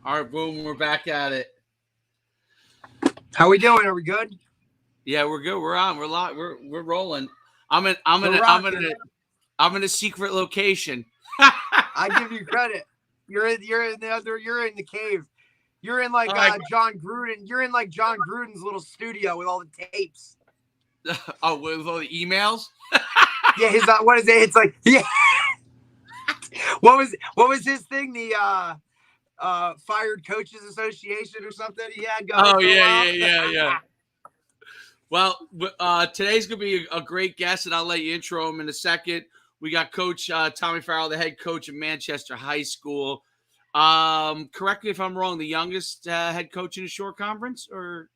All right, boom, we're back at it. How we doing? Are we good? Yeah, we're good. We're on. We're live. We're rolling. I'm in a secret location. I give you credit. You're in the cave. You're in like John Gruden. You're in like John Gruden's little studio with all the tapes. Oh, with all the emails? Yeah, his what is it? It's like what was his thing? The Fired Coaches Association or something he had going. Oh yeah. Well, today's gonna be a great guest, and I'll let you intro him in a second. We got Coach Tommy Farrell, the head coach of Manchester High School. Correct me if I'm wrong. The youngest head coach in the Shore Conference, or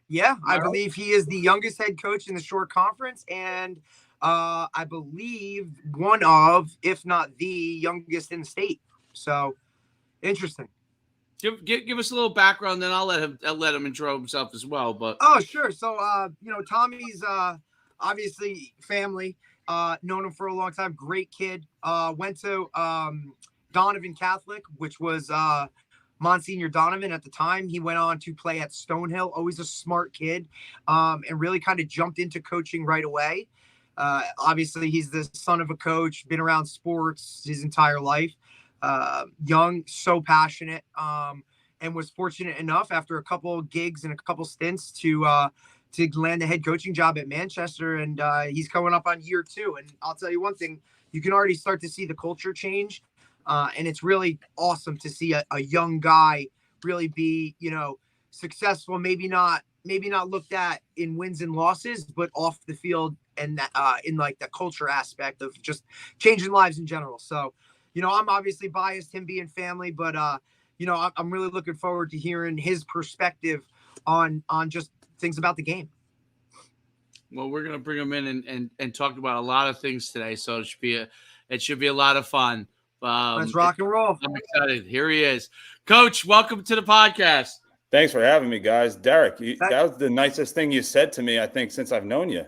yeah, I believe he is the youngest head coach in the Shore Conference, and I believe one of, if not the youngest in the state. So interesting. Give us a little background, then I'll let him intro himself as well. But sure. So Tommy's obviously family. Known him for a long time. Great kid. Went to Donovan Catholic, which was Monsignor Donovan at the time. He went on to play at Stonehill. Always a smart kid, and really kind of jumped into coaching right away. Obviously, he's the son of a coach. Been around sports his entire life. Young, so passionate, and was fortunate enough after a couple of gigs and a couple stints to land a head coaching job at Manchester. And he's coming up on year 2. And I'll tell you one thing, you can already start to see the culture change. And it's really awesome to see a young guy really be, successful, maybe not looked at in wins and losses, but off the field and that, in like the culture aspect of just changing lives in general. So, I'm obviously biased, him being family, but, I'm really looking forward to hearing his perspective on just things about the game. Well, we're going to bring him in and talk about a lot of things today. So it should be a lot of fun. Let's rock and roll. I'm excited. Here he is. Coach, welcome to the podcast. Thanks for having me, guys. Derek, that was the nicest thing you said to me, I think, since I've known you.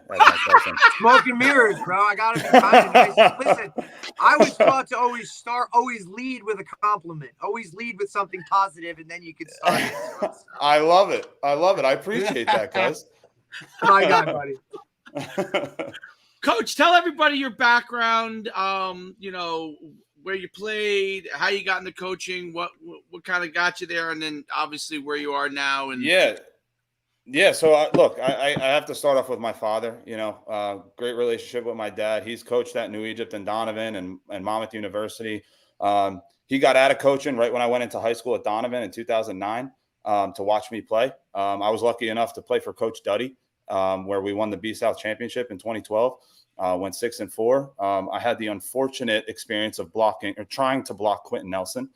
Smoke and mirrors, bro. I got to be kind of nice. Listen, I was taught to always lead with a compliment. Always lead with something positive, and then you can start. I love it. I appreciate that, guys. My guy, buddy. Coach, tell everybody your background, where you played, how you got into coaching, what kind of got you there, and then obviously where you are now. And yeah. So look, I have to start off with my father. Great relationship with my dad. He's coached at New Egypt and Donovan and Monmouth University. He got out of coaching right when I went into high school at Donovan in 2009 to watch me play. I was lucky enough to play for Coach Duddy, where we won the B-South Championship in 2012. Went 6-4. I had the unfortunate experience of trying to block Quentin Nelson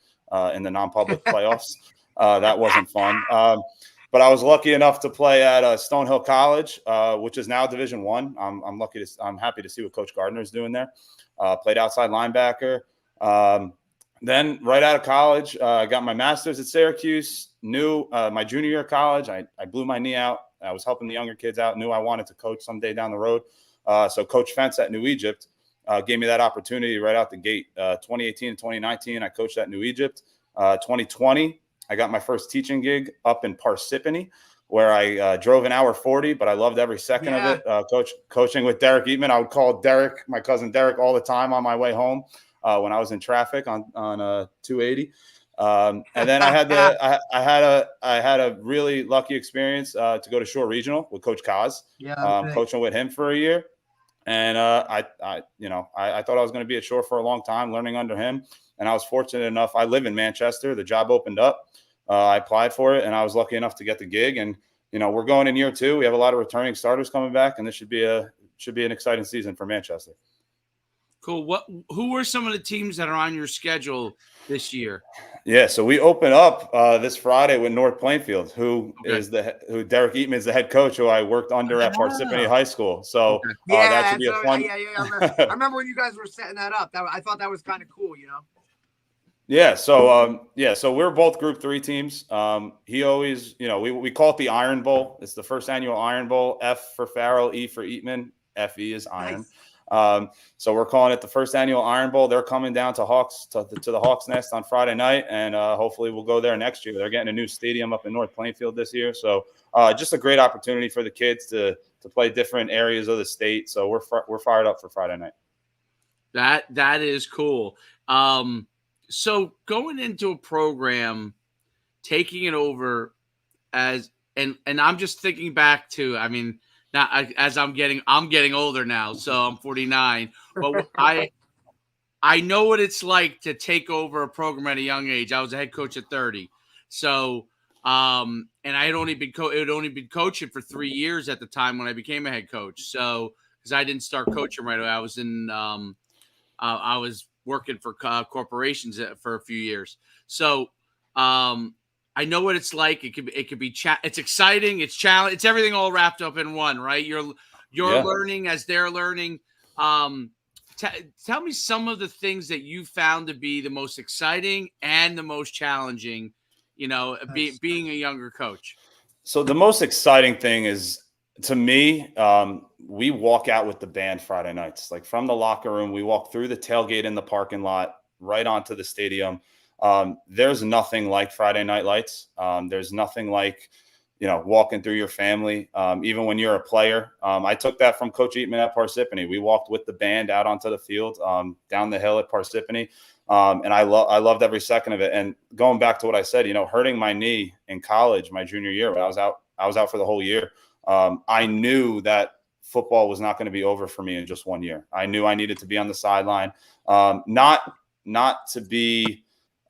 in the non-public playoffs. That wasn't fun. But I was lucky enough to play at Stonehill College, which is now Division I. I'm happy to see what Coach Gardner's doing there. Played outside linebacker. Then right out of college, I got my master's at Syracuse. Knew my junior year of college, I blew my knee out. I was helping the younger kids out. Knew I wanted to coach someday down the road. So Coach Fentz at New Egypt gave me that opportunity right out the gate. 2018 and 2019, I coached at New Egypt. 2020, I got my first teaching gig up in Parsippany, where I drove an hour 40, but I loved every second of it. Coaching with Derek Eatman. I would call Derek, my cousin Derek, all the time on my way home when I was in traffic on 280. And then I had a really lucky experience to go to Shore Regional with Coach Kaz. Coaching with him for a year. And I thought I was going to be at Shore for a long time, learning under him. And I was fortunate enough. I live in Manchester. The job opened up. I applied for it, and I was lucky enough to get the gig. And we're going in year 2. We have a lot of returning starters coming back, and this should be an exciting season for Manchester. Cool. Who are some of the teams that are on your schedule this year? Yeah, so we open up this Friday with North Plainfield, who Derek Eatman is the head coach, who I worked under at Parsippany High School. So that should be a fun. I remember when you guys were setting that up. I thought that was kind of cool, Yeah. So so we're both Group 3 teams. He always, we call it the Iron Bowl. It's the first annual Iron Bowl. F for Farrell, E for Eatman. FE is Iron. So we're calling it the first annual Iron Bowl. They're coming down to the Hawks Nest on Friday night, and hopefully we'll go there next year. They're getting a new stadium up in North Plainfield this year. So just a great opportunity for the kids to play different areas of the state. So we're fired up for Friday night. That is cool. So going into a program, taking it over and I'm just thinking back to, I mean, now as I'm getting older now, so I'm 49, but I know what it's like to take over a program at a young age. I was a head coach at 30. So, and I had only been coaching for 3 years at the time when I became a head coach. So, because I didn't start coaching right away, I was I was working for corporations for a few years. So, I know what it's like. It could be it's exciting. It's challenge. It's everything all wrapped up in one, right? You're learning as they're learning. Tell me some of the things that you found to be the most exciting and the most challenging, being a younger coach. So the most exciting thing is, to me, we walk out with the band Friday nights. Like from the locker room, we walk through the tailgate in the parking lot, right onto the stadium. There's nothing like Friday Night Lights. There's nothing like, walking through your family. Even when you're a player, I took that from Coach Eatman at Parsippany. We walked with the band out onto the field, down the hill at Parsippany. And I loved every second of it. And going back to what I said, hurting my knee in college, my junior year, when I was out for the whole year. I knew that football was not going to be over for me in just 1 year. I knew I needed to be on the sideline, not to be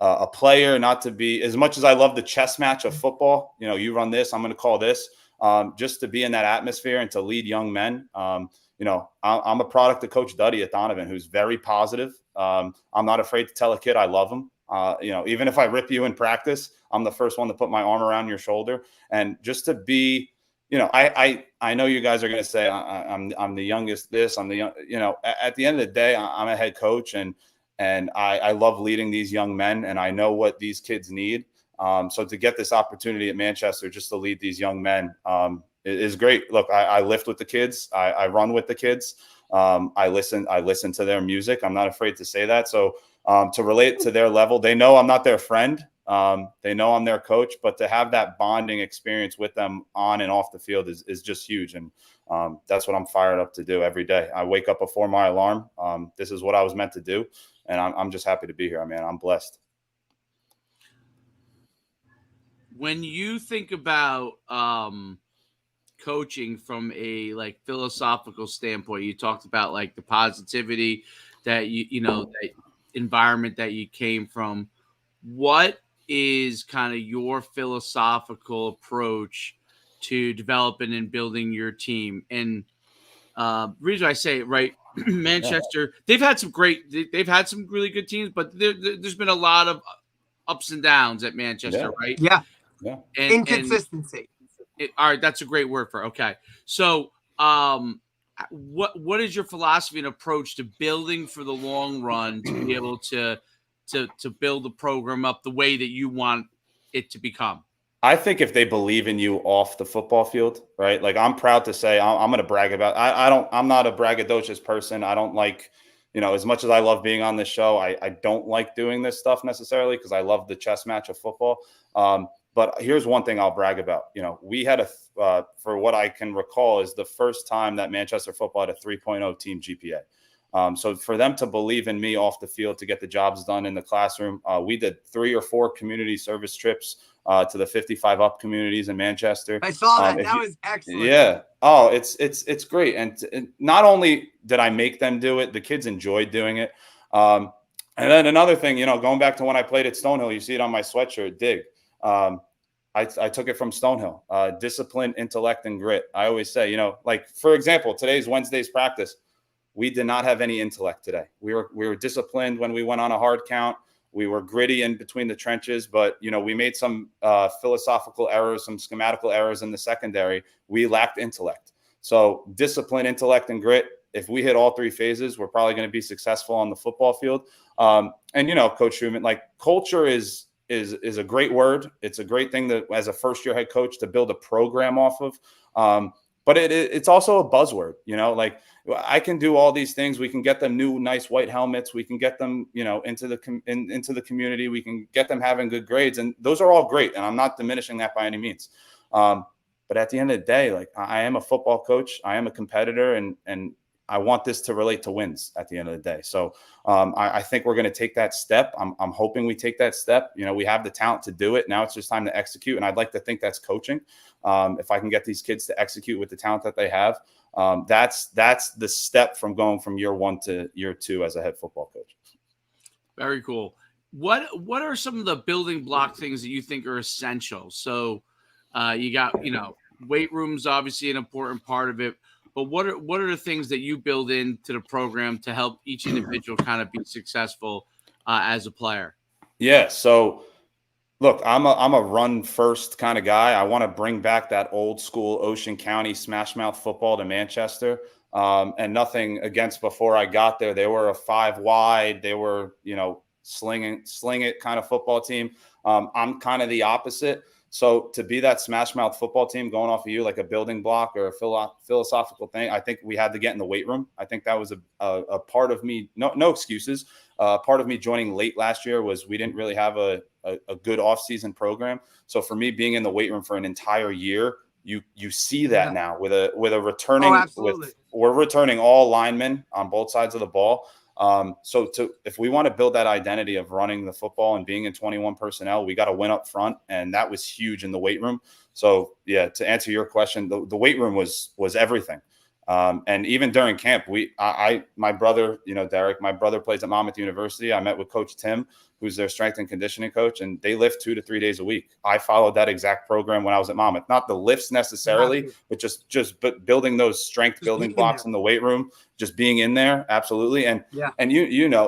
a player, not to be, as much as I love the chess match of football, you run this, I'm going to call this, just to be in that atmosphere and to lead young men. I'm a product of Coach Duddy at Donovan, who's very positive. I'm not afraid to tell a kid I love him. Even if I rip you in practice, I'm the first one to put my arm around your shoulder. And just to be, I know you guys are going to say I'm the youngest this, I'm the young, at the end of the day, I'm a head coach, and I love leading these young men, and I know what these kids need. So to get this opportunity at Manchester just to lead these young men is great. Look, I lift with the kids. I run with the kids. I listen to their music. I'm not afraid to say that. So to relate to their level, they know I'm not their friend. They know I'm their coach, but to have that bonding experience with them on and off the field is just huge. And that's what I'm fired up to do every day. I wake up before my alarm. This is what I was meant to do. And I'm just happy to be here, man. I'm blessed. When you think about coaching from a philosophical standpoint, you talked about the positivity that that environment that you came from. What is kind of your philosophical approach to developing and building your team? And reason I say it, right, Manchester, they've had some really good teams, but there's been a lot of ups and downs at Manchester, right? Yeah. And inconsistency. All right, that's a great word for it. Okay. So what is your philosophy and approach to building for the long run to be able to build the program up the way that you want it to become? I think if they believe in you off the football field, right? Like, I'm proud to say, I'm going to brag about, I'm not a braggadocious person. I don't like, as much as I love being on this show, I don't like doing this stuff necessarily because I love the chess match of football. But here's one thing I'll brag about. We had for what I can recall, is the first time that Manchester football had a 3.0 team GPA. So for them to believe in me off the field to get the jobs done in the classroom, we did 3 or 4 community service trips to the 55 up communities in Manchester. I saw that. That was excellent. Yeah. Oh, it's great. And not only did I make them do it, the kids enjoyed doing it. And then another thing, going back to when I played at Stonehill, you see it on my sweatshirt, dig. I took it from Stonehill, discipline, intellect, and grit. I always say, for example, today's Wednesday's practice, we did not have any intellect today. We were disciplined when we went on a hard count. We were gritty in between the trenches, but, we made some philosophical errors, some schematical errors in the secondary. We lacked intellect. So discipline, intellect, and grit, if we hit all 3 phases, we're probably going to be successful on the football field. And, Coach Schuman, culture is a great word. It's a great thing that, as a first-year head coach, to build a program off of. but it's also a buzzword, like I can do all these things. We can get them new, nice white helmets. We can get them, into the community. We can get them having good grades. And those are all great. And I'm not diminishing that by any means. But at the end of the day, like I am a football coach. I am a competitor, and I want this to relate to wins at the end of the day. So I think we're going to take that step. I'm hoping we take that step. We have the talent to do it. Now it's just time to execute. And I'd like to think that's coaching. If I can get these kids to execute with the talent that they have, that's the step from going from year 1 to year 2 as a head football coach. Very cool. What are some of the building block things that you think are essential? So you got, weight room's obviously an important part of it, but what are the things that you build into the program to help each individual kind of be successful as a player? Yeah. So look, I'm a run first kind of guy. I want to bring back that old school Ocean County smash mouth football to Manchester. And nothing against before I got there. They were a 5 wide. They were, sling it kind of football team. I'm kind of the opposite. So to be that smash mouth football team, going off of you like a building block or a philosophical thing, I think we had to get in the weight room. I think that was a part of me. No excuses. Part of me joining late last year was we didn't really have a good off-season program. So for me, being in the weight room for an entire year, you see that now with a returning. We're returning all linemen on both sides of the ball. So if we want to build that identity of running the football and being in 21 personnel, we got to win up front. And that was huge in the weight room. So yeah, to answer your question, the weight room was everything. And even during camp, my brother, Derek, my brother plays at Monmouth University. I met with Coach Tim, who's their strength and conditioning coach, and they lift 2 to 3 days a week. I followed that exact program when I was at Monmouth, not the lifts necessarily, but just building those strength building blocks in the weight room, just being in there. Absolutely. And, and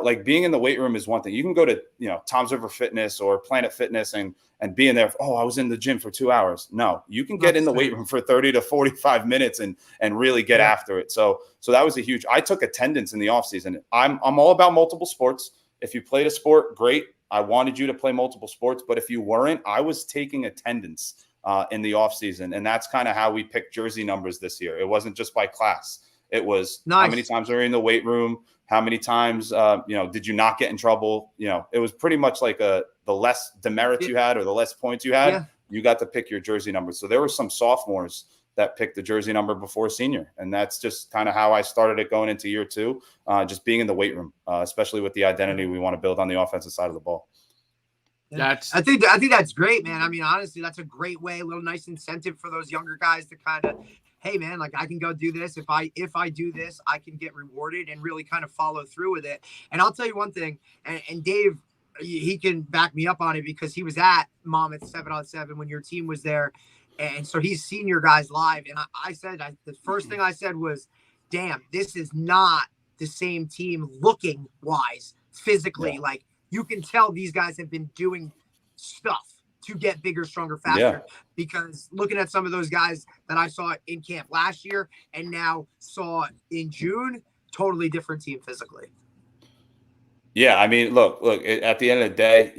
like being in the weight room is one thing. You can go to, Tom's River Fitness or Planet Fitness and be in there. Oh, I was in the gym for 2 hours. No, you can get in the weight room for 30 to 45 minutes and really get after it. So that was I took attendance in the off season. I'm all about multiple sports. If you played a sport, great. I wanted you to play multiple sports, but if you weren't, I was taking attendance in the off season. And that's kind of how we picked jersey numbers this year. It wasn't just by class. It was how many times were you in the weight room? How many times, did you not get in trouble? It was pretty much like the less demerits you had or the less points you had, you got to pick your jersey number. So there were some sophomores that picked the jersey number before senior. And that's just kind of how I started it going into year 2, just being in the weight room, especially with the identity we want to build on the offensive side of the ball. I think that's great, man. I mean, honestly, that's a great way, a little nice incentive for those younger guys to kind of, hey man, like I can go do this. If I do this, I can get rewarded and really kind of follow through with it. And I'll tell you one thing, and Dave, he can back me up on it because he was at Monmouth 7-on-7 when your team was there. And so he's seen your guys live. And I said, the first thing I said was, damn, this is not the same team looking wise, physically. Like you can tell these guys have been doing stuff to get bigger, stronger, faster. Because looking at some of those guys that I saw in camp last year and now saw in June, totally different team physically. Yeah. I mean, look, at the end of the day,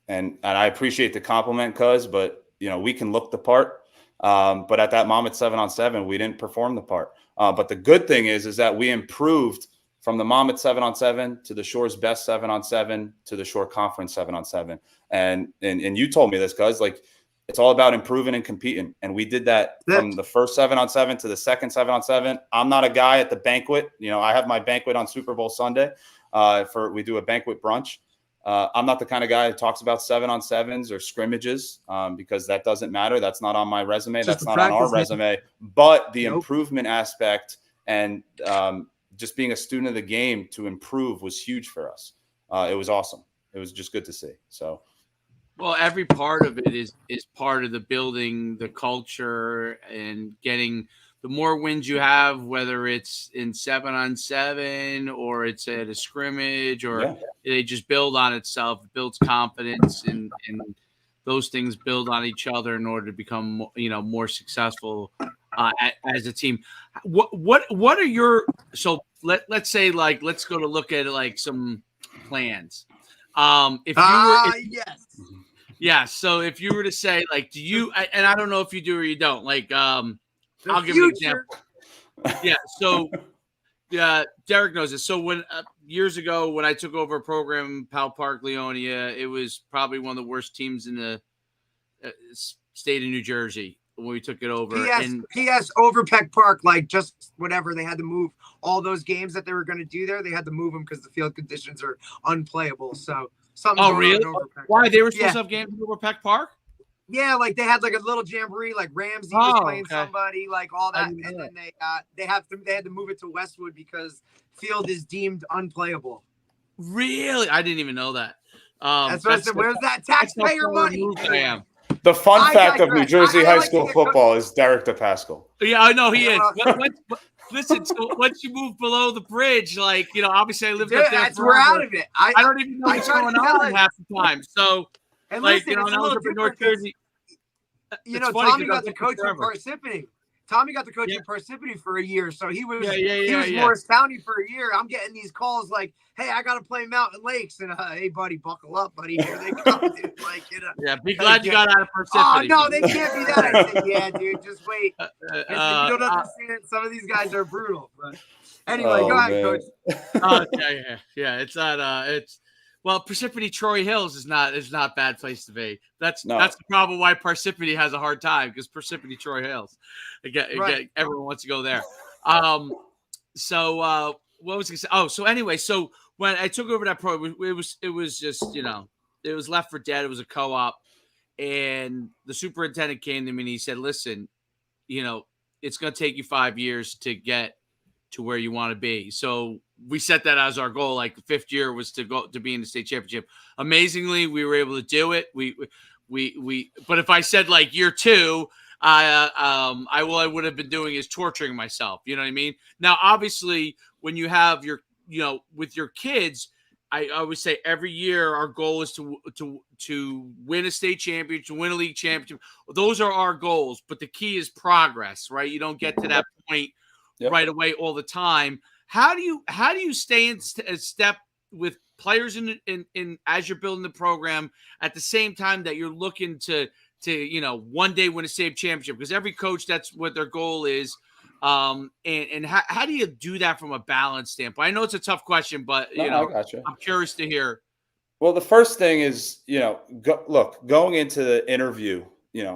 and I appreciate the compliment, cuz, but we can look the part. But at that Monmouth 7-on-7, we didn't perform the part. But the good thing is that we improved from the Monmouth 7-on-7 to the Shore's best 7-on-7 to the Shore Conference 7-on-7. And you told me this, cuz, like, it's all about improving and competing. And we did that from the first 7-on-7 to the second 7-on-7. I'm not a guy at the banquet. I have my banquet on Super Bowl Sunday. We do a banquet brunch. I'm not the kind of guy that talks about 7-on-7s or scrimmages because that doesn't matter. That's not on my resume. That's not on our resume. But the improvement aspect and just being a student of the game to improve was huge for us. It was awesome. It was just good to see. So, well, every part of it is part of the building the culture and getting the more wins you have, whether it's in 7-on-7 or it's at a scrimmage or they just build on itself, it builds confidence and those things build on each other in order to become, more successful as a team. What are your, so let's say, like, let's go to look at like some plans. If you were, so if you were to say, like, do you, and I don't know if you do or you don't, like, I'll give you an example. Yeah. So, yeah, Derek knows this. So when years ago when I took over a program, Powell Park, Leonia, it was probably one of the worst teams in the state of New Jersey when we took it over. P.S. Overpeck Park, like just whatever, they had to move all those games that they were going to do there. They had to move them because the field conditions are unplayable. So something. Oh, really? Why they were supposed to have games in Overpeck Park? Yeah, like they had like a little jamboree, like Ramsey was playing somebody, like all that, and then they had to move it to Westwood because field is deemed unplayable. Really? I didn't even know that. That's what I said. Where's that taxpayer money? I am. The fun fact of New Jersey high school football is Derek DePascal. Yeah, I know he is. Listen, so once you move below the bridge, like, obviously I lived up there. We're out of it. I don't even know what's going on half the time. So, and like, listen, I was up in North Jersey. Tommy got the coach in Parsippany. Tommy got the coach in Parsippany for a year, so he was Morris County for a year. I'm getting these calls like, "Hey, I got to play Mountain Lakes," and hey, buddy, buckle up, buddy. Here they come, dude. Like, yeah, be glad you got out of Parsippany. Oh no, they can't be that. I said, yeah, dude, just wait. You don't understand. Some of these guys are brutal. But anyway, go ahead, Coach. Yeah. It's not. Well, Parsippany Troy Hills is not a bad place to be. That's the problem why Parsippany has a hard time, because Parsippany Troy Hills, everyone wants to go there. So what was I gonna say? Oh, so anyway, so when I took over that program, it was just it was left for dead. It was a co-op, and the superintendent came to me and he said, "Listen, it's going to take you 5 years to get to where you want to be." So we set that as our goal. Like the 5th year was to go to be in the state championship. Amazingly, we were able to do it. But if I said like year 2, I would have been doing is torturing myself. You know what I mean? Now, obviously, when you have your, with your kids, I always say every year our goal is to win a state championship, to win a league championship. Those are our goals, but the key is progress, right? You don't get to that point right away all the time. How do you stay in step with players in as you're building the program at the same time that you're looking to one day win a state championship? Because every coach, that's what their goal is. And how do you do that from a balance standpoint? I know it's a tough question, but I gotcha. I'm curious to hear. Well, the first thing is, going into the interview,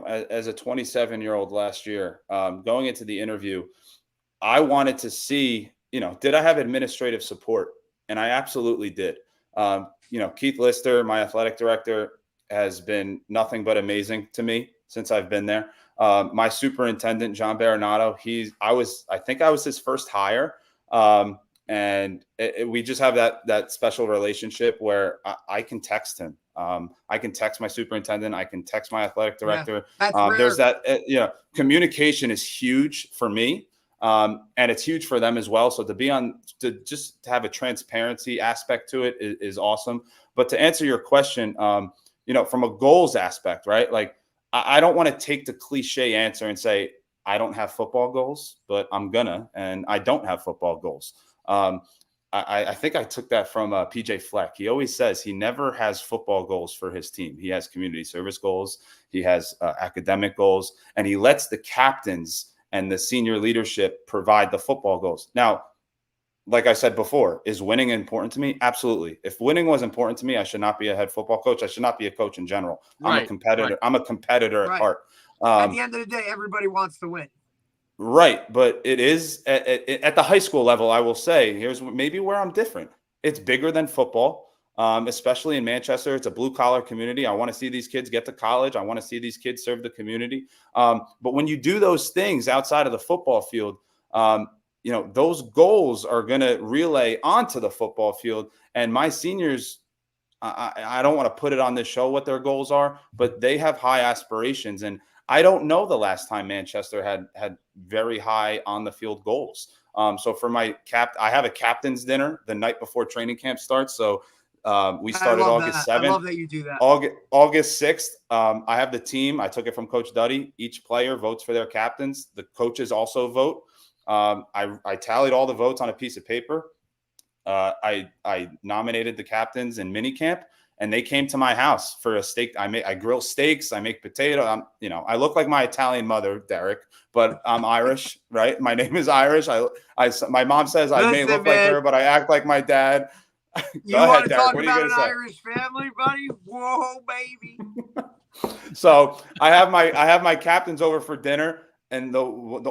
as a 27-year-old last year, going into the interview, I wanted to see, did I have administrative support? And I absolutely did. Keith Lister, my athletic director, has been nothing but amazing to me since I've been there. My superintendent, John Baronato, I think I was his first hire. And we just have that special relationship where I can text him. I can text my superintendent. I can text my athletic director. Yeah, there's that, communication is huge for me. And it's huge for them as well. So to just have a transparency aspect to it is awesome. But to answer your question, from a goals aspect, right? Like, I don't want to take the cliche answer and say, I don't have football goals, but I'm and I don't have football goals. I think I took that from PJ Fleck. He always says he never has football goals for his team. He has community service goals. He has academic goals, and he lets the captains and the senior leadership provide the football goals. Now, like I said before, is winning important to me? Absolutely. If winning was important to me, I should not be a head football coach. I should not be a coach in general. I'm a competitor. I'm a competitor at heart. At the end of the day, everybody wants to win. Right. But it is at the high school level, I will say, here's maybe where I'm different. It's bigger than football, especially in Manchester. It's a blue collar community. I want to see these kids get to college. I want to see these kids serve the community. But when you do those things outside of the football field, those goals are going to relay onto the football field. And my seniors, I don't want to put it on this show what their goals are, but they have high aspirations. And I don't know the last time Manchester had very high on the field goals. So for my I have a captain's dinner the night before training camp starts. So we started August 7th. I love that you do that. August 6th, I have the team. I took it from Coach Duddy. Each player votes for their captains. The coaches also vote. I tallied all the votes on a piece of paper. I nominated the captains in minicamp, and they came to my house for a steak. I grill steaks. I make potato. I look like my Italian mother, Derek, but I'm Irish, right? My name is Irish. My mom says I may look like her, but I act like my dad. You want to talk about an Irish family, buddy? Whoa, baby. So I have my captains over for dinner, and the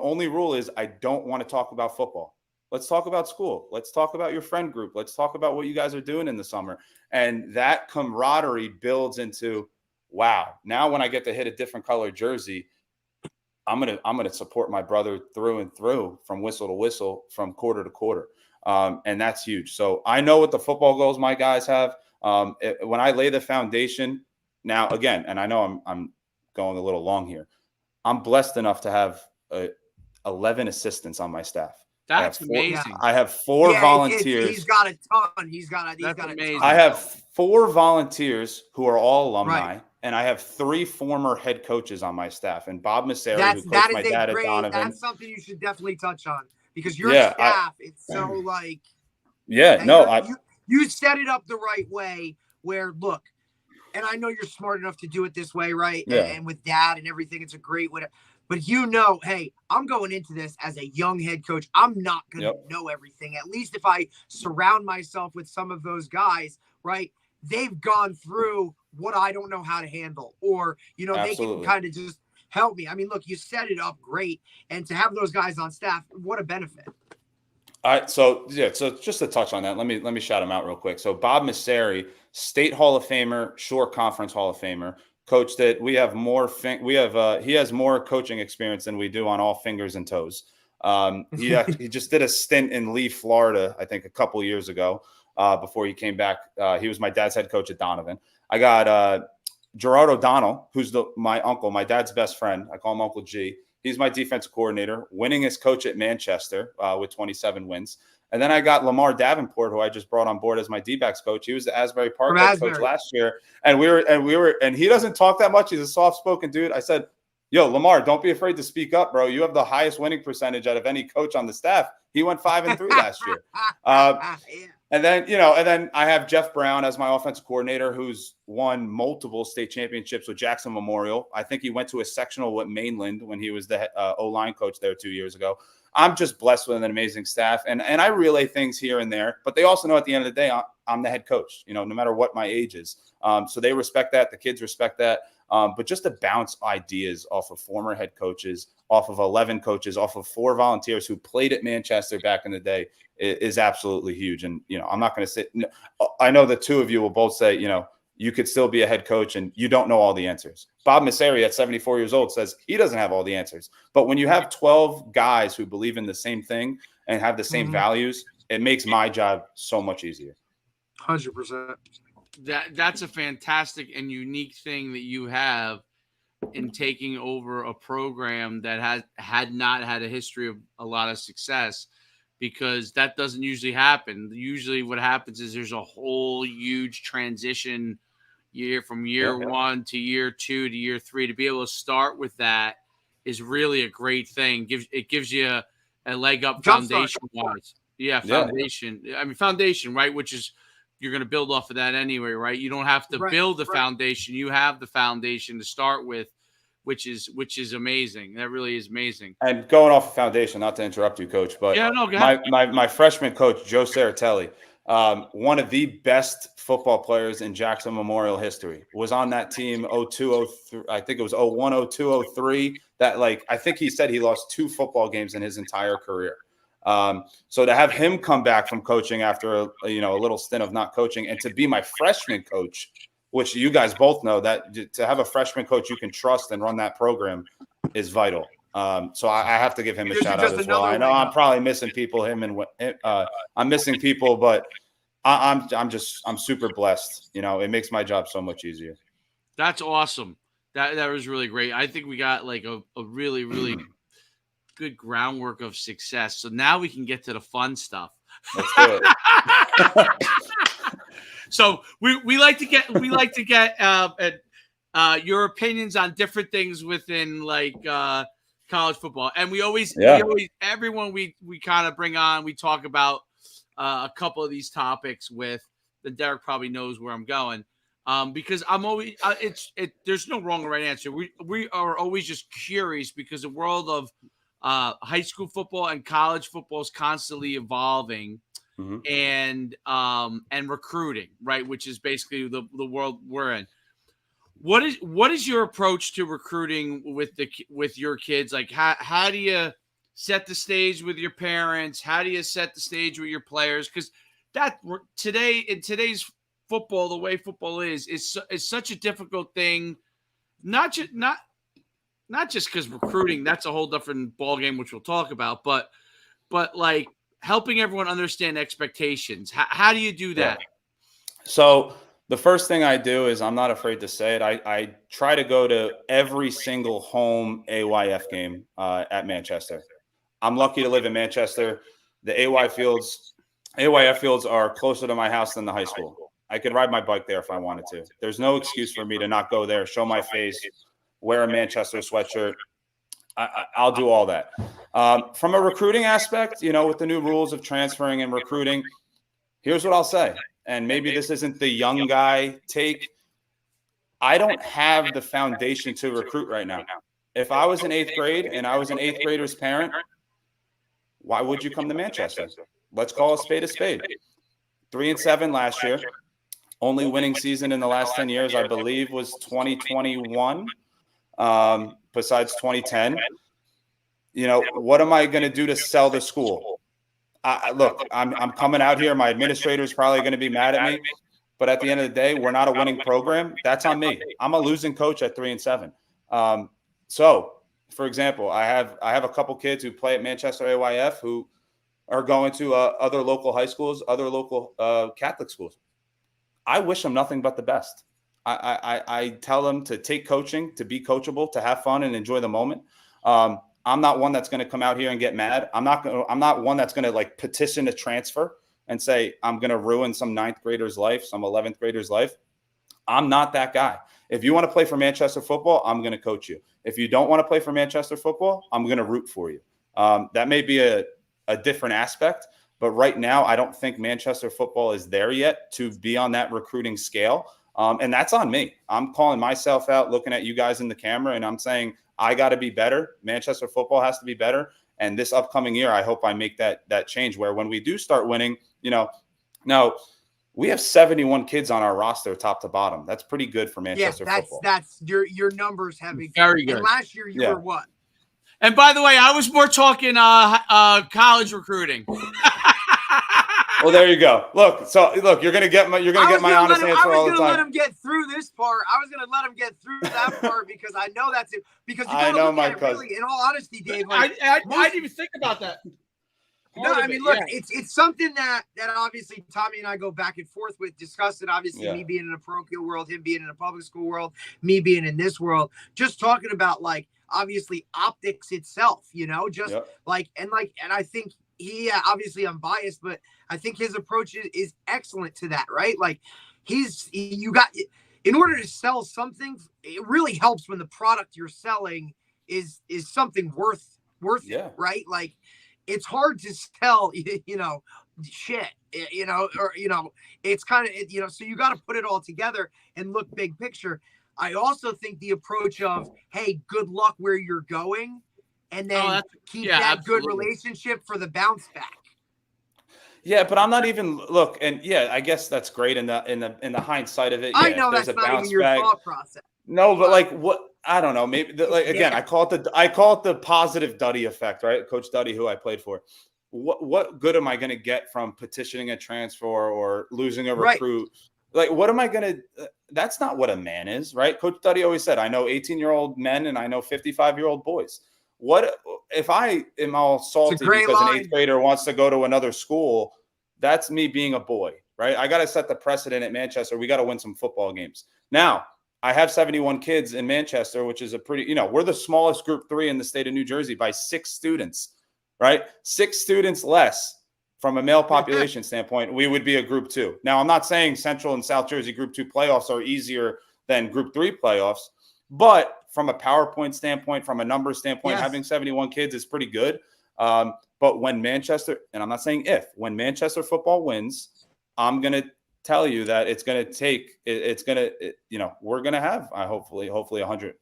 only rule is I don't want to talk about football. Let's talk about school. Let's talk about your friend group. Let's talk about what you guys are doing in the summer. And that camaraderie builds into, wow, now when I get to hit a different color jersey, I'm gonna support my brother through and through, from whistle to whistle, from quarter to quarter. And that's huge. So I know what the football goals my guys have. When I lay the foundation, now again, and I know I'm going a little long here, I'm blessed enough to have 11 assistants on my staff. That's amazing. I have 4 volunteers. He's got a ton. He's got a ton. I have 4 volunteers who are all alumni, and I have 3 former head coaches on my staff. And Bob Masseri, who coached my dad at Donovan. That's something you should definitely touch on, because your staff, it's so like. Yeah, no. You set it up the right way where, look, and I know you're smart enough to do it this way, right? Yeah. And with dad and everything, it's a great way. But hey, I'm going into this as a young head coach. I'm not going to know everything. At least if I surround myself with some of those guys, right? They've gone through what I don't know how to handle, or, they can kind of just help me. I mean, look, you set it up great. And to have those guys on staff, what a benefit. All right. So just to touch on that, let me shout him out real quick. So Bob Masseri, State Hall of Famer, Shore Conference Hall of Famer, coached it. He has more coaching experience than we do on all fingers and toes. He just did a stint in Lee, Florida, I think a couple years ago, before he came back. He was my dad's head coach at Donovan. I got Gerard O'Donnell, who's my uncle, my dad's best friend. I call him Uncle G. He's my defensive coordinator, winningest coach at Manchester with 27 wins. And then I got Lamar Davenport, who I just brought on board as my D-backs coach. He was the Asbury Park head coach last year. And he doesn't talk that much. He's a soft-spoken dude. I said, yo, Lamar, don't be afraid to speak up, bro. You have the highest winning percentage out of any coach on the staff. He went 5-3 last year. And then I have Jeff Brown as my offensive coordinator, who's won multiple state championships with Jackson Memorial. I think he went to a sectional with Mainland when he was the O-line coach there 2 years ago. I'm just blessed with an amazing staff, and I relay things here and there, but they also know at the end of the day, I'm the head coach, no matter what my age is. So they respect that. The kids respect that. But just to bounce ideas off of former head coaches, off of 11 coaches, off of 4 volunteers who played at Manchester back in the day is absolutely huge. And, I'm not going to say, I know the 2 of you will both say, you could still be a head coach and you don't know all the answers. Bob Masseri at 74 years old says he doesn't have all the answers. But when you have 12 guys who believe in the same thing and have the same values, it makes my job so much easier. 100%. That's a fantastic and unique thing that you have in taking over a program that had not had a history of a lot of success, because that doesn't usually happen. Usually what happens is there's a whole huge transition from year 1 to year 2 to year 3. To be able to start with that is really a great thing. It gives you a leg up foundation-wise. Yeah, foundation. Yeah. I mean, foundation, right? Which is, you're going to build off of that anyway, right? You don't have to build the foundation. You have the foundation to start with, which is amazing. That really is amazing. And going off of foundation, not to interrupt you, Coach, but my freshman coach, Joe Saratelli, one of the best football players in Jackson Memorial history, was on that team 02-03. I think it was 01-02-03. That, I think he said he lost 2 football games in his entire career. So to have him come back from coaching after a little stint of not coaching, and to be my freshman coach, which you guys both know that to have a freshman coach you can trust and run that program is vital. So I have to give him a shout out as well. I know I'm probably missing people. I'm missing people, but I'm super blessed. It makes my job so much easier. That's awesome. That was really great. I think we got a really, really good groundwork of success. So now we can get to the fun stuff. Let's do it. So we like to get your opinions on different things within college football, and we always everyone we kind of bring on, we talk about a couple of these topics with. Then Derek probably knows where I'm going. Because I'm always there's no wrong or right answer. We are always just curious because the world of high school football and college football is constantly evolving, Mm-hmm. and recruiting, right, which is basically the world we're in. What is your approach to recruiting with your kids? Like how do you set the stage with your parents? How do you set the stage with your players? Because in today's football, the way football is such a difficult thing. Not just because recruiting, that's a whole different ballgame, which we'll talk about, but like helping everyone understand expectations. How do you do that? Yeah. So the first thing I do is, I'm not afraid to say it, I try to go to every single home AYF game at Manchester. I'm lucky to live in Manchester. The AYF fields are closer to my house than the high school. I could ride my bike there if I wanted to. There's no excuse for me to not go there, show my face, wear a Manchester sweatshirt. I'll do all that. From a recruiting aspect, with the new rules of transferring and recruiting, here's what I'll say. And maybe this isn't the young guy take. I don't have the foundation to recruit right now. If I was in 8th grade and I was an 8th grader's parent, why would you come to Manchester? Let's call a spade a spade. 3-7 last year. Only winning season in the last 10 years, I believe, was 2021, besides 2010. What am I going to do to sell the school? Look, I'm coming out here. My administrator is probably going to be mad at me. But at the end of the day, we're not a winning program. That's on me. I'm a losing coach at 3-7. So, for example, I have a couple kids who play at Manchester AYF who are going to other local high schools, other local Catholic schools. I wish them nothing but the best. I tell them to take coaching, to be coachable, to have fun and enjoy the moment. I'm not one that's going to come out here and get mad. I'm not one that's going to like petition a transfer and say, I'm going to ruin some 9th grader's life, some 11th grader's life. I'm not that guy. If you want to play for Manchester football, I'm going to coach you. If you don't want to play for Manchester football, I'm going to root for you. That may be a different aspect, but right now I don't think Manchester football is there yet to be on that recruiting scale. And that's on me. I'm calling myself out, looking at you guys in the camera, and I'm saying I got to be better. Manchester football has to be better. And this upcoming year, I hope I make that change where when we do start winning, now we have 71 kids on our roster, top to bottom. That's pretty good for Manchester football. That's your numbers have been very good. And last year you were what? And by the way, I was more talking college recruiting. Well, there you go. Look, you're gonna get my honest answer all the time. I was gonna let him get through this part. I was gonna let him get through that part because I know that's it. Because you gotta look at it really, in all honesty, Dave. Like, I didn't even think about that. No, I mean, look, it's something that obviously Tommy and I go back and forth with, discuss it. Obviously, me being in a parochial world, him being in a public school world, me being in this world, just talking about like obviously optics itself, and I think he obviously I'm biased, but I think his approach is excellent to that, right? Like in order to sell something, it really helps when the product you're selling is something worth it, right? Like it's hard to sell, shit, it's kind of, so you got to put it all together and look big picture. I also think the approach of, hey, good luck where you're going, and then keep that good relationship for the bounce back. Yeah, but I'm not even I guess that's great in the hindsight of it. I know that's not even your thought process. No, but like what I don't know. Maybe again, I call it the positive Duddy effect, right? Coach Duddy, who I played for. What good am I going to get from petitioning a transfer or losing a recruit? Right. Like, what am I going to? That's not what a man is, right? Coach Duddy always said, "I know 18-year-old men and I know 55-year-old boys." What if I am all salty because an 8th grader wants to go to another school? That's me being a boy, right? I got to set the precedent at Manchester. We got to win some football games. Now, I have 71 kids in Manchester, which is a pretty, we're the smallest group 3 in the state of New Jersey by 6 students, right? 6 students less from a male population standpoint, we would be a group 2. Now, I'm not saying Central and South Jersey group 2 playoffs are easier than group 3 playoffs, but from a PowerPoint standpoint, from a number standpoint, having 71 kids is pretty good. But when Manchester, and I'm not saying when Manchester football wins, I'm going to tell you that it's going to take, we're going to have, hopefully 100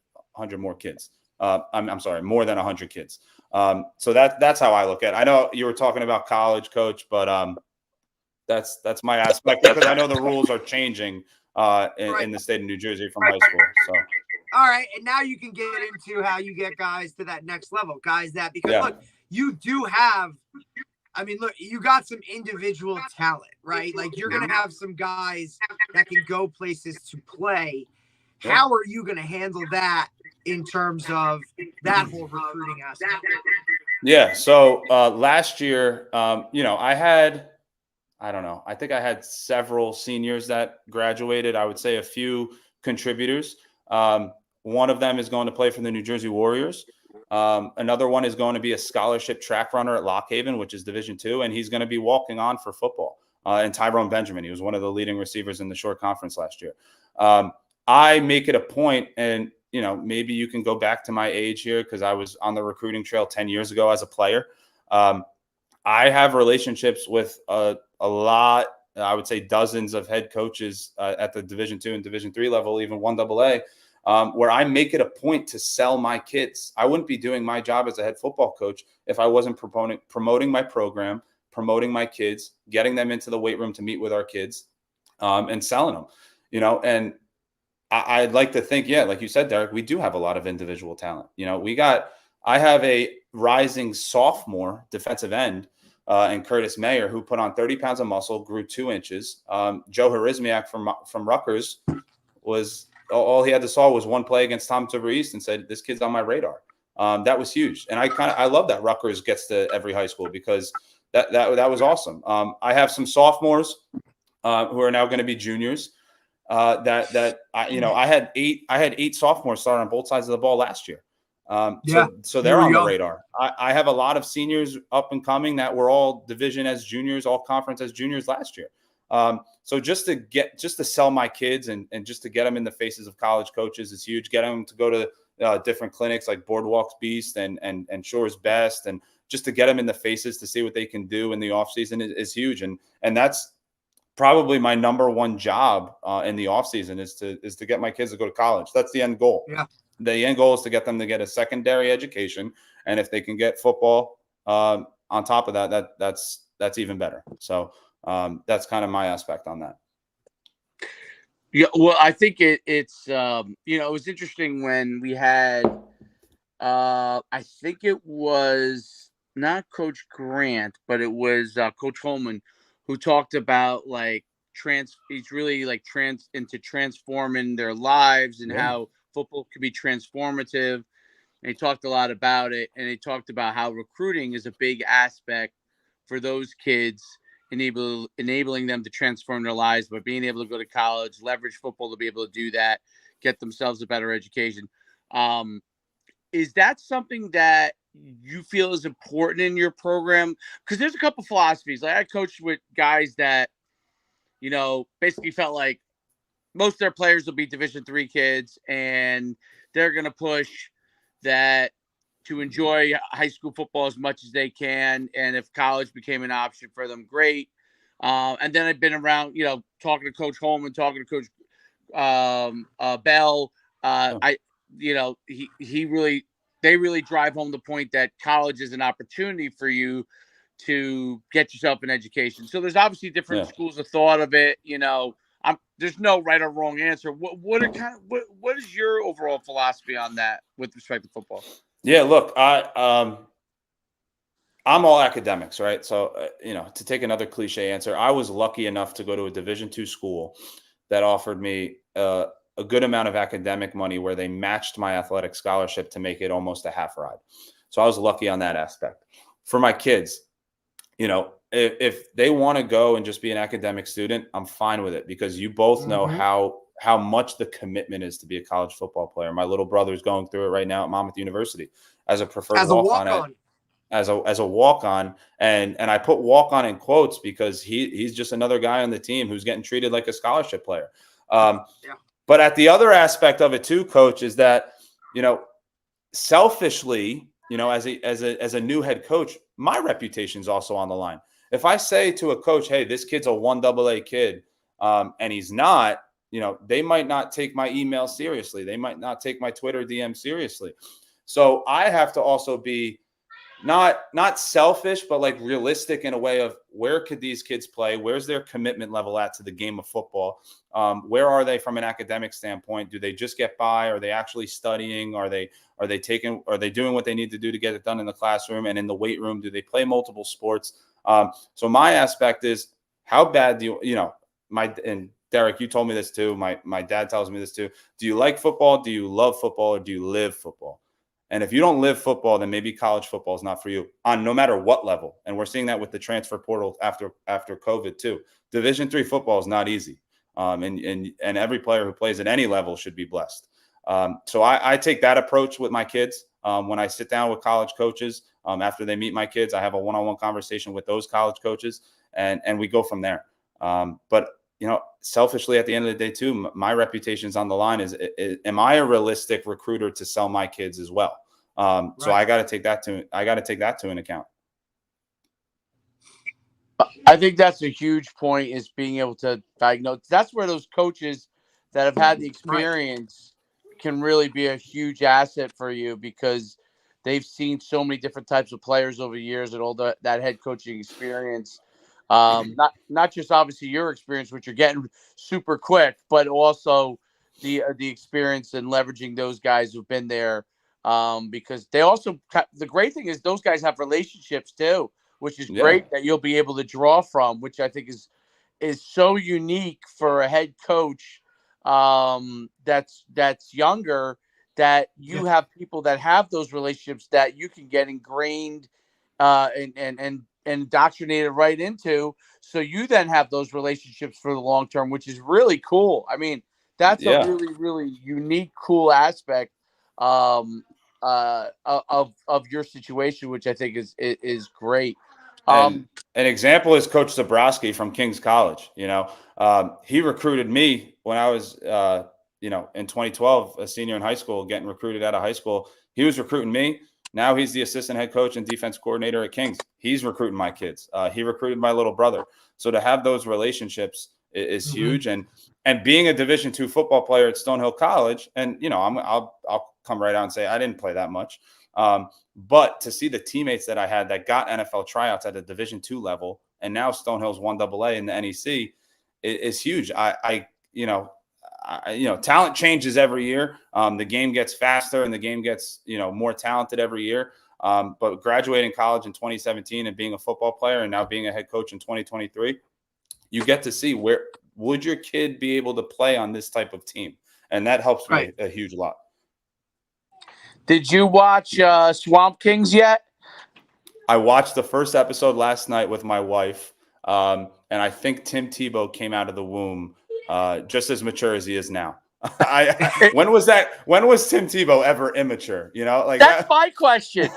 more kids. I'm sorry, more than 100 kids. So that's how I look at it. I know you were talking about college, Coach, but that's my aspect, because I know the rules are changing in the state of New Jersey from high school. So. All right, and now you can get into how you get guys to that next level, guys that, because look, you do have, I mean, look, you got some individual talent, right? Like, you're going to have some guys that can go places to play. How are you going to handle that in terms of that whole recruiting aspect? Yeah. So last year, I think I had several seniors that graduated. I would say a few contributors. One of them is going to play for the New Jersey Warriors. Another one is going to be a scholarship track runner at Lock Haven, which is Division II, and he's going to be walking on for football. And Tyrone Benjamin, he was one of the leading receivers in the short conference last year. I make it a point, and maybe you can go back to my age here, because I was on the recruiting trail 10 years ago as a player. I have relationships with a lot, I would say dozens of head coaches at the Division II and Division III level, even 1AA, where I make it a point to sell my kids. I wouldn't be doing my job as a head football coach if I wasn't promoting my program, promoting my kids, getting them into the weight room to meet with our kids, and selling them, and I'd like to think, like you said, Derek, we do have a lot of individual talent. I have a rising sophomore defensive end and Curtis Mayer, who put on 30 pounds of muscle, grew 2 inches. Joe Harizmiak from Rutgers was, all he had to saw was one play against Tom Tiver East and said, this kid's on my radar. That was huge. And I love that Rutgers gets to every high school, because that was awesome. I have some sophomores who are now going to be juniors. I had 8 sophomores start on both sides of the ball last year. So they're on the radar. I have a lot of seniors up and coming that were all division as juniors, all conference as juniors last year. So just to sell my kids and just to get them in the faces of college coaches is huge. Get them to go to different clinics like Boardwalk's Beast and Shore's Best, and just to get them in the faces to see what they can do in the off season is huge. And that's probably my number one job in the off season is to get my kids to go to college. That's the end goal. Yeah. The end goal is to get them to get a secondary education. And if they can get football on top of that's even better. So that's kind of my aspect on that. Yeah. Well, I think it's it was interesting when we had, I think it was not Coach Grant, but it was Coach Schuman, who talked about he's really into transforming their lives and how football could be transformative. And he talked a lot about it. And he talked about how recruiting is a big aspect for those kids, enabling them to transform their lives, but being able to go to college, leverage football to be able to do that, get themselves a better education. Is that something that you feel is important in your program? Because there's a couple philosophies. Like, I coached with guys that, basically felt like most of their players will be Division III kids, and they're going to push that to enjoy high school football as much as they can. And if college became an option for them, great. And then I've been around, talking to Coach Holman, talking to Coach Bell. They really drive home the point that college is an opportunity for you to get yourself an education. So there's obviously different schools of thought of it. There's no right or wrong answer. What is your overall philosophy on that with respect to football? Yeah, look, I'm all academics, right? So, to take another cliche answer, I was lucky enough to go to a Division II school that offered me a good amount of academic money, where they matched my athletic scholarship to make it almost a half ride. So I was lucky on that aspect. For my kids, if they want to go and just be an academic student, I'm fine with it, because you both know how much the commitment is to be a college football player. My little brother is going through it right now at Monmouth University as a preferred walk-on. As a walk-on, and I put walk-on in quotes because he's just another guy on the team who's getting treated like a scholarship player. But at the other aspect of it too, Coach, is that, selfishly, as a new head coach, my reputation is also on the line. If I say to a coach, hey, this kid's a 1AA kid, and he's not, they might not take my email seriously. They might not take my Twitter DM seriously. So I have to also be not selfish, but like realistic in a way of where could these kids play? Where's their commitment level at to the game of football? Where are they from an academic standpoint? Do they just get by? Are they actually studying? Are they doing what they need to do to get it done in the classroom and in the weight room? Do they play multiple sports? So my aspect is, how bad do and Derek, you told me this too. My dad tells me this too. Do you like football? Do you love football? Or do you live football? And if you don't live football, then maybe college football is not for you on no matter what level. And we're seeing that with the transfer portal after COVID too. Division III football is not easy. And every player who plays at any level should be blessed. So I take that approach with my kids. When I sit down with college coaches, after they meet my kids, I have a one-on-one conversation with those college coaches, and we go from there. But selfishly, at the end of the day too, my reputation's on the line. Am I a realistic recruiter to sell my kids as well? So I got to take that to an account. I think that's a huge point, is being able to diagnose. That's where those coaches that have had the experience can really be a huge asset for you, because they've seen so many different types of players over the years and all that head coaching experience. Not just obviously your experience, which you're getting super quick, but also the experience and leveraging those guys who've been there. Because they also, the great thing is those guys have relationships too, which is great that you'll be able to draw from, which I think is so unique for a head coach that's younger, that you have people that have those relationships that you can get ingrained and indoctrinated right into. So you then have those relationships for the long term, which is really cool. I mean, that's a really, really unique, cool aspect of your situation, which I think is great. An example is Coach Zabrowski from King's College. He recruited me when I was, in 2012, a senior in high school, getting recruited out of high school. He was recruiting me. Now he's the assistant head coach and defense coordinator at Kings. He's recruiting my kids. He recruited my little brother. So to have those relationships is huge. And being a Division II football player at Stonehill College, and I'll come right out and say I didn't play that much. But to see the teammates that I had that got NFL tryouts at a Division II level, and now Stonehill's 1AA in the NEC is huge. Talent changes every year. The game gets faster and the game gets, more talented every year. But graduating college in 2017 and being a football player and now being a head coach in 2023, you get to see where would your kid be able to play on this type of team. And that helps me a huge lot. Did you watch Swamp Kings yet? I watched the first episode last night with my wife. And I think Tim Tebow came out of the womb just as mature as he is now. When was Tim Tebow ever immature? That's my question.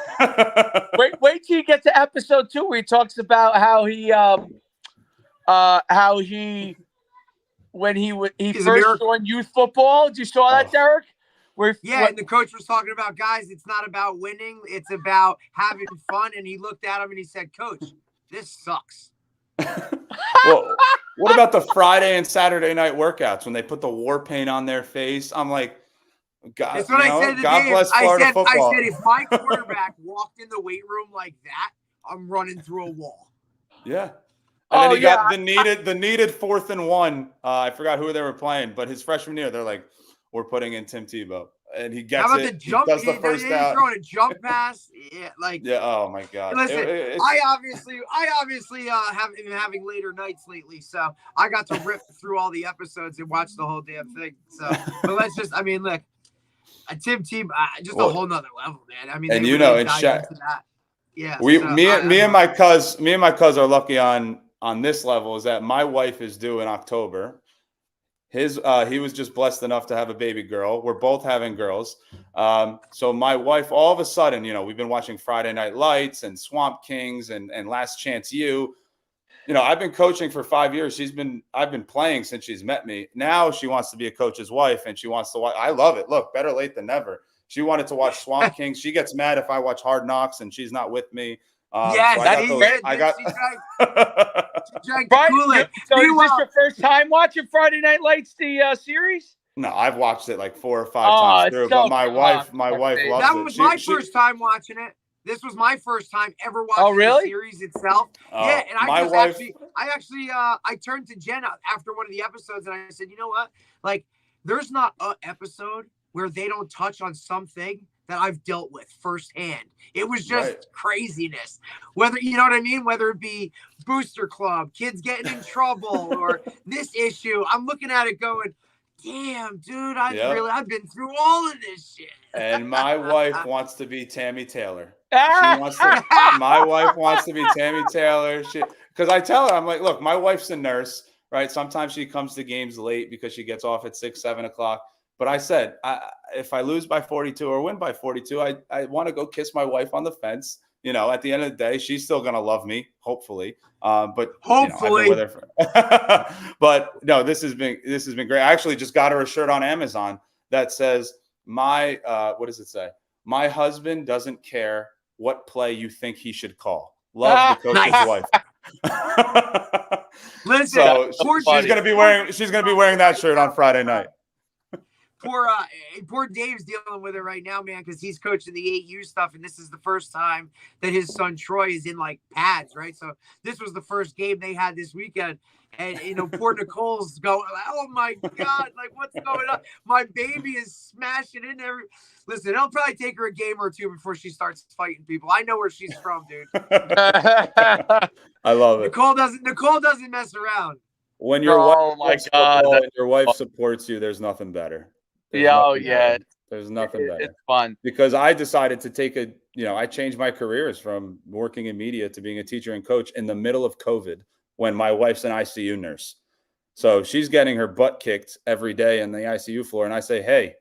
wait till you get to episode 2 where he talks about how he when he first joined youth football. Did you saw that, Derek? And the coach was talking about, guys, it's not about winning, it's about having fun. And he looked at him and he said, "Coach, this sucks." Well, what about the Friday and Saturday night workouts when they put the war paint on their face? I'm like, God, that's what I said to God Dave. bless Florida football. I said, if my quarterback walked in the weight room like that, I'm running through a wall. Yeah. And then he got the needed 4th and 1. I forgot who they were playing, but his freshman year, they're like, we're putting in Tim Tebow. And he gets it. He does the first down. Throwing a jump pass. Oh my God. Listen, I obviously have been having later nights lately, so I got to rip through all the episodes and watch the whole damn thing. So, but look, Tim Tebow, just a whole nother level, man. I mean, and me and my cuz are lucky on this level, is that my wife is due in October. He was just blessed enough to have a baby girl. We're both having girls. So my wife, all of a sudden, we've been watching Friday Night Lights and Swamp Kings and Last Chance U. I've been coaching for 5 years. I've been playing since she's met me. Now she wants to be a coach's wife and she wants to watch. I love it. Look, better late than never. She wanted to watch Swamp Kings. She gets mad if I watch Hard Knocks and she's not with me. Yes, so I got she drank the Friday, Kool-Aid. so is this your first time watching Friday Night Lights, the series? No, I've watched it like 4 or 5 times through, so but my wife loves that it. was my first time watching it. This was my first time ever watching really? the series itself. Yeah, and I turned to Jenna after one of the episodes and I said, you know what? Like, there's not an episode where they don't touch on something that I've dealt with firsthand. It was just craziness. Whether, you know what I mean? Whether it be Booster Club, kids getting in trouble, or this issue, I'm looking at it going, damn, dude, I've been through all of this shit. And my wife wants to be Tammy Taylor. My wife wants to be Tammy Taylor. Because I tell her, I'm like, look, my wife's a nurse, right? Sometimes she comes to games late because she gets off at 6, 7 o'clock. But I said, if I lose by 42 or win by 42, I want to go kiss my wife on the fence. You know, at the end of the day, she's still going to love me, hopefully. But hopefully, you know, I've been with her but no, this has been great. I actually just got her a shirt on Amazon that says, what does it say? My husband doesn't care what play you think he should call. Love, the coach's wife. Listen, so she's going to be wearing that shirt on Friday night. Poor Dave's dealing with it right now, man, because he's coaching the 8U stuff, and this is the first time that his son Troy is in like pads, right? So this was the first game they had this weekend, and poor Nicole's going, oh my god, like what's going on? My baby is smashing in there. Listen, it'll probably take her a game or two before she starts fighting people. I know where she's from, dude. I love it. Nicole doesn't mess around. When your your wife supports you, there's nothing better. There's nothing better. It's fun because I decided to I changed my careers from working in media to being a teacher and coach in the middle of COVID when my wife's an ICU nurse. So she's getting her butt kicked every day in the ICU floor. And I say, hey,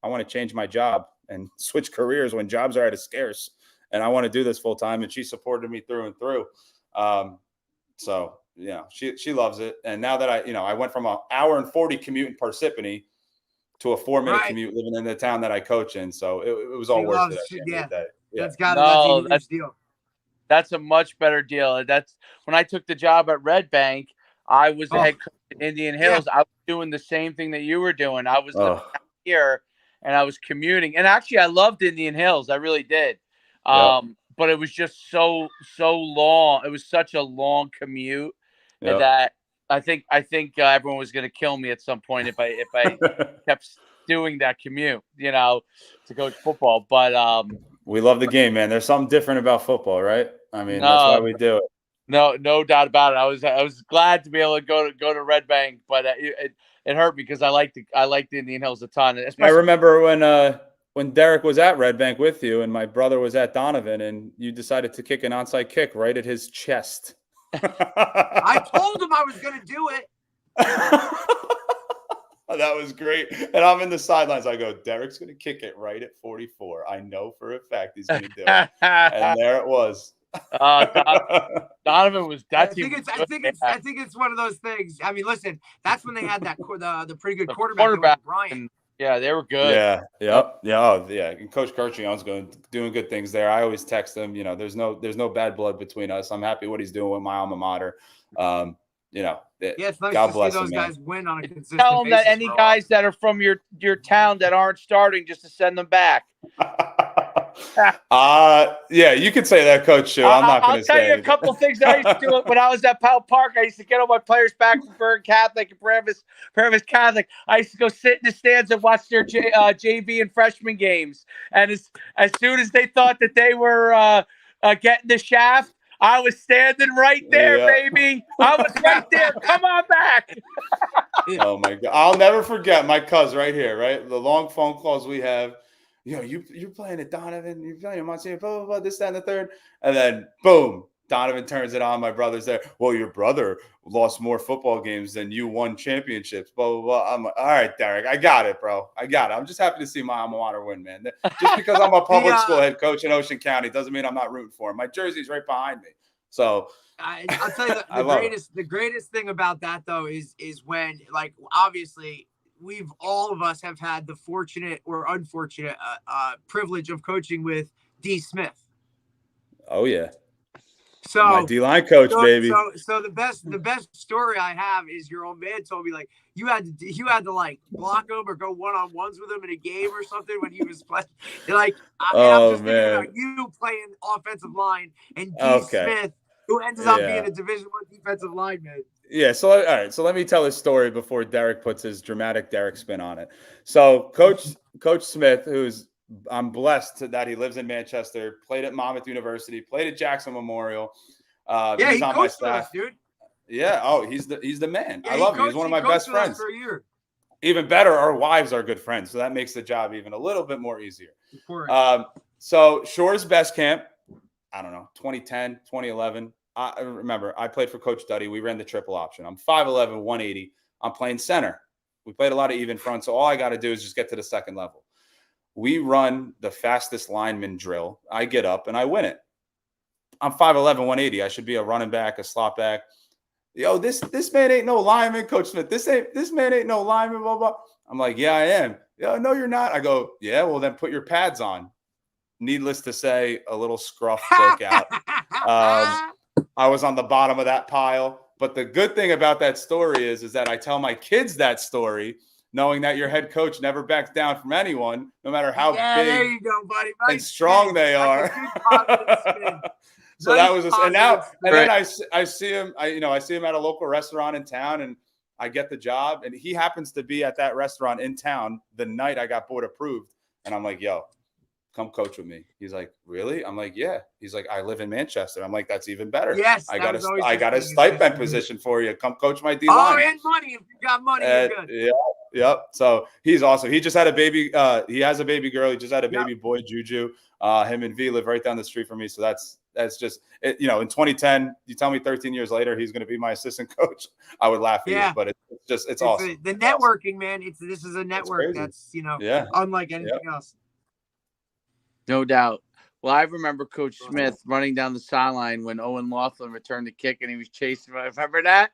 I want to change my job and switch careers when jobs are at a scarce. And I want to do this full time. And she supported me through and through. So, she loves it. And now that I went from an hour and 40 commute in Parsippany to a 4-minute commute living in the town that I coach in. So it was all worth it. That's a huge deal. That's a much better deal. That's when I took the job at Red Bank, I was the head coach at Indian Hills. I was doing the same thing that you were doing. I was living here and I was commuting. And actually I loved Indian Hills. I really did. But it was just so long. It was such a long commute that I think everyone was going to kill me at some point if I kept doing that commute, to coach football. But we love the game, man. There's something different about football, right? I mean, that's why we do it. No doubt about it. I was glad to be able to go to Red Bank, but it hurt me because I liked the Indian Hills a ton. I remember when Derek was at Red Bank with you, and my brother was at Donovan, and you decided to kick an onside kick right at his chest. I told him I was going to do it. That was great. And I'm in the sidelines. I go, Derek's going to kick it right at 44. I know for a fact he's going to do it. And there it was. Donovan was that. I think it's one of those things. I mean, listen, that's when they had that the pretty good quarterback Brian. Yeah, they were good. Yeah. And Coach Kirchion's doing good things there. I always text him. There's no bad blood between us. I'm happy what he's doing with my alma mater. It's nice God to bless see those him, guys win on a consistent Tell them basis, that any guys that are from your town that aren't starting, just to send them back. You could say that, Coach Schuman. I'm not going to say I'll tell you a couple things that I used to do when I was at Powell Park. I used to get all my players back from Bergen Catholic and Paramus Catholic. I used to go sit in the stands and watch their JV and freshman games. And as soon as they thought that they were getting the shaft, I was standing right there, baby. I was right there. Come on back. Oh, my God. I'll never forget my cuz right here, right? The long phone calls we have. You're playing at Donovan, you're playing at Monsignor, blah, blah, blah, this, that, and the third. And then, boom, Donovan turns it on. My brother's there. Well, your brother lost more football games than you won championships, blah, blah, blah. I'm like, all right, Derek, I got it, bro. I got it. I'm just happy to see my alma mater win, man. Just because I'm a public school head coach in Ocean County doesn't mean I'm not rooting for him. My jersey's right behind me. So I'll tell you the greatest thing about that, though, is when, like, obviously – all of us have had the fortunate or unfortunate privilege of coaching with D. Smith. Oh, yeah. So My D-line coach, baby. So the best story I have is your old man told me like you had to like block him or go one-on-ones with him in a game or something when he was playing. Like, and I'm just thinking about you playing offensive line and D. Smith, who ends up being a Division I defensive lineman. Yeah. So all right. So let me tell this story before Derek puts his dramatic Derek spin on it. So Coach Smith, I'm blessed that he lives in Manchester, played at Monmouth University, played at Jackson Memorial. He's on my staff, us, dude. Yeah. Oh, he's the man. Yeah, I love him. He's one of my best friends. For a year. Even better, our wives are good friends, so that makes the job even a little bit more easier. So Shore's best camp, I don't know, 2010, 2011. I remember I played for Coach Duddy. We ran the triple option. I'm 5'11", 180. I'm playing center. We played a lot of even front, so all I got to do is just get to the second level. We run the fastest lineman drill. I get up and I win it. I'm 5'11", 180. I should be a running back, a slot back. Yo, this man ain't no lineman, Coach Smith. This man ain't no lineman, blah, blah. I'm like, yeah, I am. Yo, no, you're not. I go, yeah, well, then put your pads on. Needless to say, a little scruff broke out. I was on the bottom of that pile. But the good thing about that story is that I tell my kids that story, knowing that your head coach never backs down from anyone, no matter how big there you go, buddy. Nice and strong they are. So that was and then I see him. I see him at a local restaurant in town, and I get the job. And he happens to be at that restaurant in town the night I got board approved. And I'm like, yo, come coach with me. He's like, really? I'm like, yeah. He's like, I live in Manchester. I'm like, that's even better. Yes, I got a stipend position for you. Come coach my D line. Oh, and money. If you got money, you're good. Yeah. Yep. So he's awesome. He just had a baby. He has a baby girl. He just had a baby boy, Juju. Him and V live right down the street from me. So that's just it, in 2010, you tell me 13 years later he's going to be my assistant coach, I would laugh at you, but it's awesome. The networking, man. This is a network that's unlike anything else. No doubt. Well, I remember Coach Smith running down the sideline when Owen Laughlin returned the kick and he was chasing him. Remember that?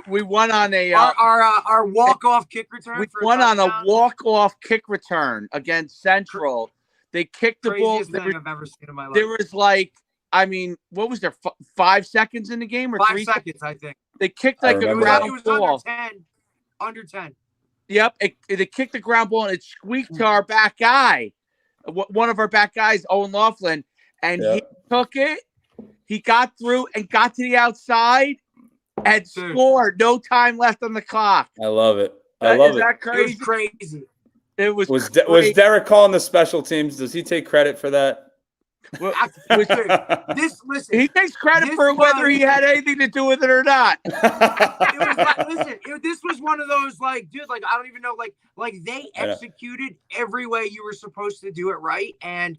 We won on our walk-off kick return. We won on a walk-off kick return against Central. They kicked the ball. Craziest thing I've ever seen in my life. There was what was there? 5 seconds in the game or 3 seconds? I think they kicked like a ground ball. Under 10. Yep, they kicked the ground ball and it squeaked to our back guy. One of our back guys, Owen Laughlin, and he took it. He got through and got to the outside and scored. No time left on the clock. I love it. Is that crazy? It was crazy. It was. Was Derek calling the special teams? Does he take credit for that? Listen, he takes credit for whether he had anything to do with it or not. This was one of those dude, I don't even know, they executed every way you were supposed to do it right, and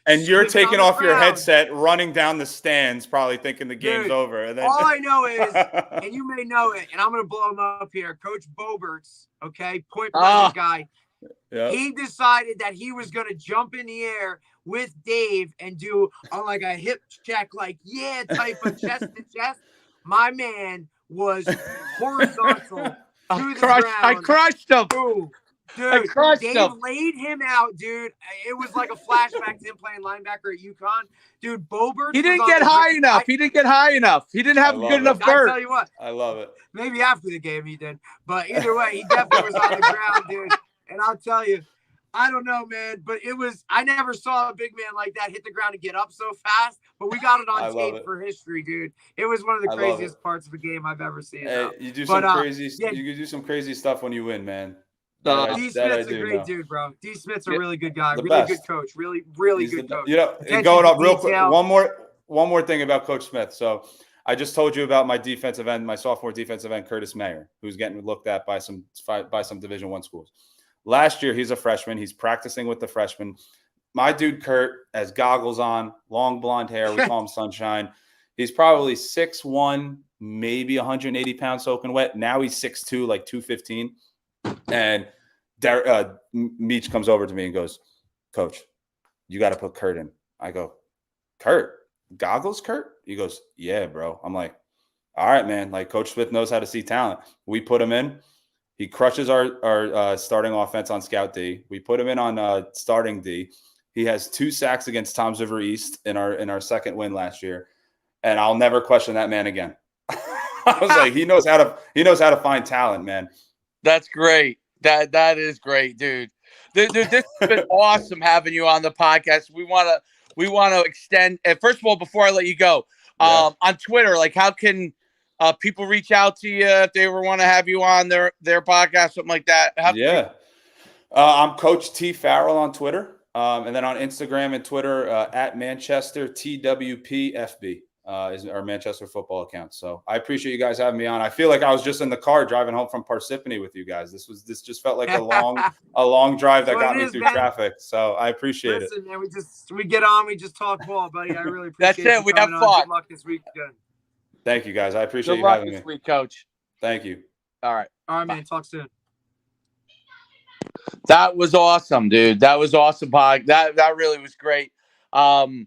and you're taking off your headset, running down the stands, probably thinking the game's over. And then all I know is, and you may know it, and I'm gonna blow him up here, Coach Boberts, point blank guy. Yep. He decided that he was gonna jump in the air with Dave and do a hip check, type of chest to chest. My man was horizontal to the ground. I crushed him. Dude, Dave laid him out, dude. It was like a flashback to him playing linebacker at UConn. Dude, Boberts. He didn't get high enough. He didn't get high enough. He didn't have good enough vert. I tell you what. I love it. Maybe after the game he did. But either way, he definitely was on the ground, dude. And I'll tell you, I don't know, man, but I never saw a big man like that hit the ground and get up so fast, but we got it on tape for history, dude. It was one of the craziest parts of the game I've ever seen. Hey, you do some you can do some crazy stuff when you win, man. D. Smith's a great dude, bro. D. Smith's a really good guy, really good coach, really good coach. Going up real quick, one more thing about Coach Smith. So I just told you about my defensive end, my sophomore defensive end, Curtis Mayer, who's getting looked at by some Division I schools. Last year, he's a freshman. He's practicing with the freshmen. My dude, Kurt, has goggles on, long blonde hair. We call him Sunshine. He's probably 6'1", maybe 180 pounds soaking wet. Now he's 6'2", like 215. And Meach comes over to me and goes, Coach, you got to put Kurt in. I go, Kurt, goggles, Kurt? He goes, yeah, bro. I'm like, all right, man. Coach Smith knows how to see talent. We put him in. He crushes our starting offense on scout D. We put him in on starting D. He has 2 sacks against Toms River East in our second win last year, and I'll never question that man again. I was like, he knows how to find talent, man. That's great. That is great, dude. Dude, this has been awesome having you on the podcast. We want to extend. And first of all, before I let you go, on Twitter, like, how can people reach out to you if they ever want to have you on their podcast, something like that? I'm Coach T Farrell on Twitter, and then on Instagram and Twitter at Manchester TWPFB. Is our Manchester football account. So I appreciate you guys having me on. I feel like I was just in the car driving home from Parsippany with you guys. This just felt like a long drive that got me through traffic. So I appreciate it. Listen, man, we get on, we just talk ball, buddy. I really appreciate That's it. We have fun. Good luck this weekend. Thank you, guys. I appreciate you having me. Good luck this week, Coach. Thank you. All right. All right, man. Talk soon. That was awesome, dude. That was awesome, Pog. That really was great. I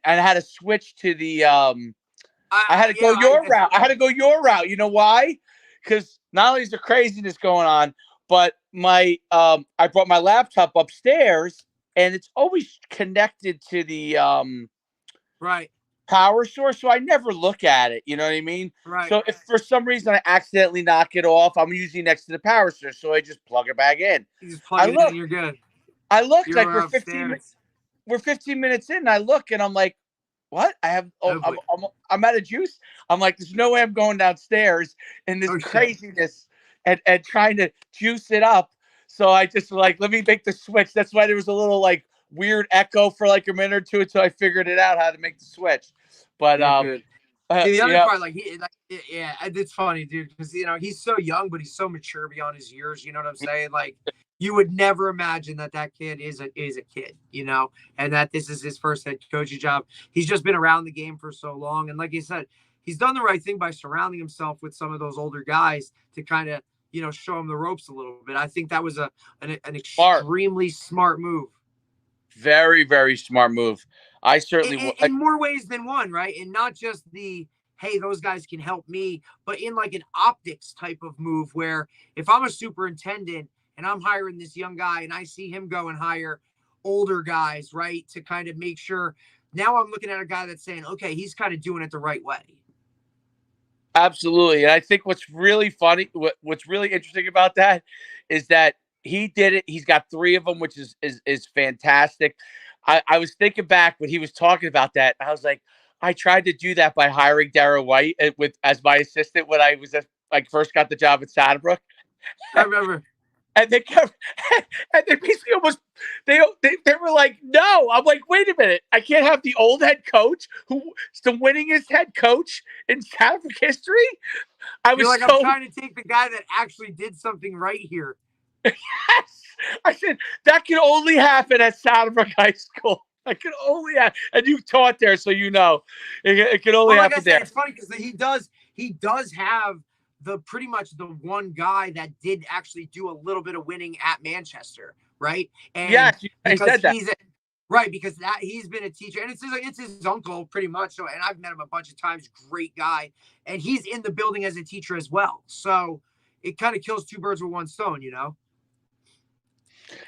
had to switch to the I had to go your route. I had to go your route. You know why? Because not only is there craziness going on, but I brought my laptop upstairs and it's always connected to the right power source, so I never look at it. You know what I mean? Right. So if for some reason I accidentally knock it off, I'm usually next to the power source, so I just plug it back in. You just plug it in and you're good. I looked like we're 15 minutes in, and I look and I'm like, what? I'm out of juice. I'm like, there's no way I'm going downstairs in this craziness and trying to juice it up. So I just like, let me make the switch. That's why there was a little like weird echo for like a minute or two until I figured it out how to make the switch. But the other part, it's funny, dude, because he's so young, but he's so mature beyond his years. You know what I'm saying? Like, you would never imagine that kid is a kid, and that this is his first head coaching job. He's just been around the game for so long, and like you said, he's done the right thing by surrounding himself with some of those older guys to kind of show him the ropes a little bit. I think that was an extremely smart move. Very, very smart move. I certainly in more ways than one, right? And not just hey, those guys can help me, but in like an optics type of move where if I'm a superintendent and I'm hiring this young guy and I see him go and hire older guys, right, to kind of make sure now I'm looking at a guy that's saying, okay, he's kind of doing it the right way. Absolutely. And I think what's really funny, what's really interesting about that is that he did it. He's got 3 of them, which is fantastic. I was thinking back when he was talking about that. I was like, I tried to do that by hiring Darrell White as my assistant when I was first got the job at Saddlebrook. I remember. And they basically almost they were like, no. I'm like, wait a minute. I can't have the old head coach who's the winningest head coach in Saddlebrook history. I'm trying to take the guy that actually did something right here. Yes. I said that can only happen at Saddlebrook High School. That can only happen, and you've taught there, so it can only happen there. It's funny because he does have pretty much the one guy that did actually do a little bit of winning at Manchester, right? And yes, I said that. Right, because he's been a teacher, and it's his uncle pretty much. So, and I've met him a bunch of times. Great guy, and he's in the building as a teacher as well. So it kind of kills 2 birds with one stone,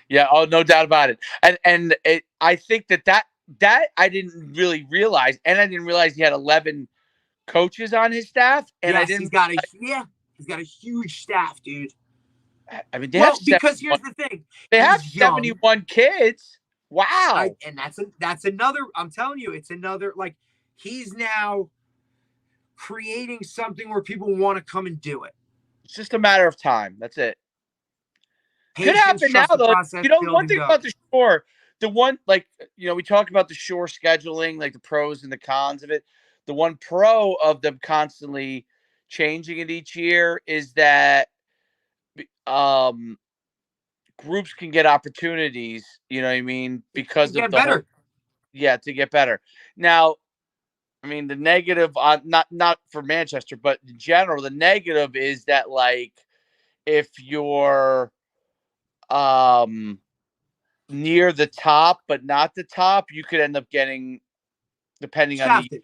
Yeah, oh, no doubt about it. And I think that I didn't really realize, and I didn't realize he had 11 coaches on his staff. And yes, he's got a huge staff, dude. I mean, because here's the thing, they have 71 kids. Wow, and that's another. I'm telling you, it's another. Like, he's now creating something where people want to come and do it. It's just a matter of time. That's it. Could happen now, though. One thing about the Shore, we talk about the Shore scheduling, like the pros and the cons of it. The one pro of them constantly changing it each year is that groups can get opportunities. You know what I mean? Because of the to get better. Now, I mean, the negative on not for Manchester, but in general, the negative is that if you're near the top but not the top, you could end up getting, depending shafted.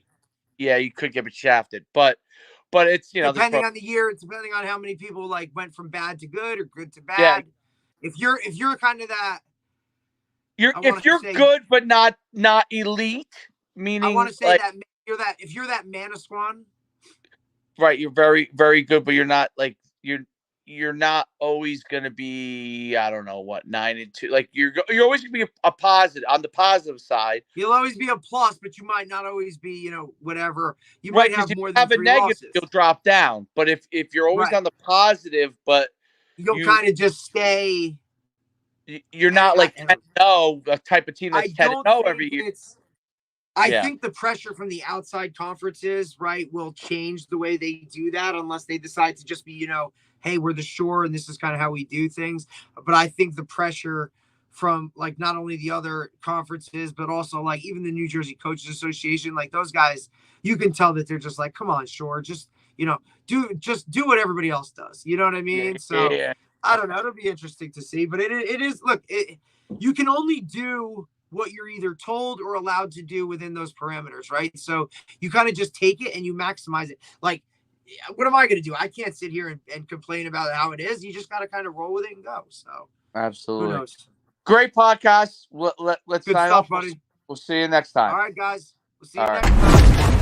You could get shafted, but it's depending on the year, it's depending on how many people went from bad to good or good to bad. If you're kind of If you're good but not elite, meaning I want to say like, if you're that Manasquan, right, you're very, very good, but you're not like you're not always gonna be, I don't know what, 9-2. Like you're always gonna be a positive on the positive side. You'll always be a plus, but you might not always be, whatever. You Right, might have if more you than have a 3 negative, losses. you'll drop down. But if you're always on the positive, but you'll kind of just stay. You're not like 10-0, a type of team that's 10-0 every year. I think the pressure from the outside conferences, right, will change the way they do that unless they decide to just be, hey, we're the Shore and this is kind of how we do things. But I think the pressure from like not only the other conferences, but also like even the New Jersey Coaches Association, like those guys, you can tell that they're just like, come on, Shore, just, do what everybody else does. You know what I mean? I don't know. It'll be interesting to see, but it is, look, you can only do what you're either told or allowed to do within those parameters, right? So you kind of just take it and you maximize it. Like, what am I going to do? I can't sit here and complain about how it is. You just got to kind of roll with it and go. So absolutely. Who knows? Great podcast. Let's Good sign stuff, off, buddy. We'll see you next time. All right, guys. We'll see you next time.